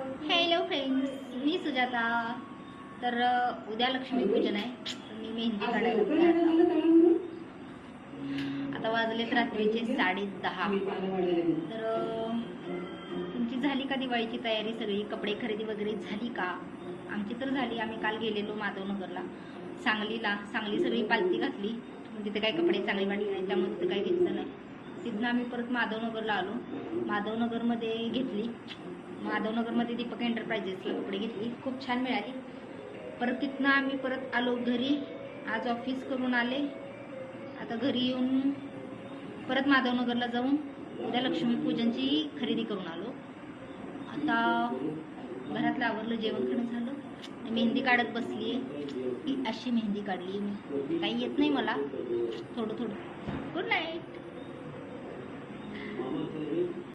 Hello friends, मी सुजाता. तर उद्या लक्ष्मीपूजन आहे. तर मी मेहंदी काढायला लागले. आता वाजलेत रात्रीचे 10:30. तर तुमची झाली का दिवाळीची तयारी? सगळी कपडे खरेदी वगैरे झाली का? आमची तर झाली. आम्ही काल गेलेलो माधवनगरला, सांगली सगळी पालथी घातली. तिथे काही कपडे चांगले वाटले नाही, त्यामुळे तिथे काही घेतलं नाही. तिथनं आम्ही परत माधवनगरला आलो. माधवनगरमध्ये घेतली. माधवनगरमध्ये दीपक एंटरप्राइजेसला कपडे घेतली, खूप छान मिळाली. परत तिथनं आम्ही परत आलो घरी. आज ऑफिस करून आले. आता घरी येऊन परत माधवनगरला जाऊन उद्या लक्ष्मीपूजनची खरेदी करून आलो. आता घरातलं आवरलं, जेवण खाणं झालं, मेहंदी काढत बसली आहे. ही अशी मेहंदी काढली मी, काही येत नाही मला, थोडं थोडं. Good night.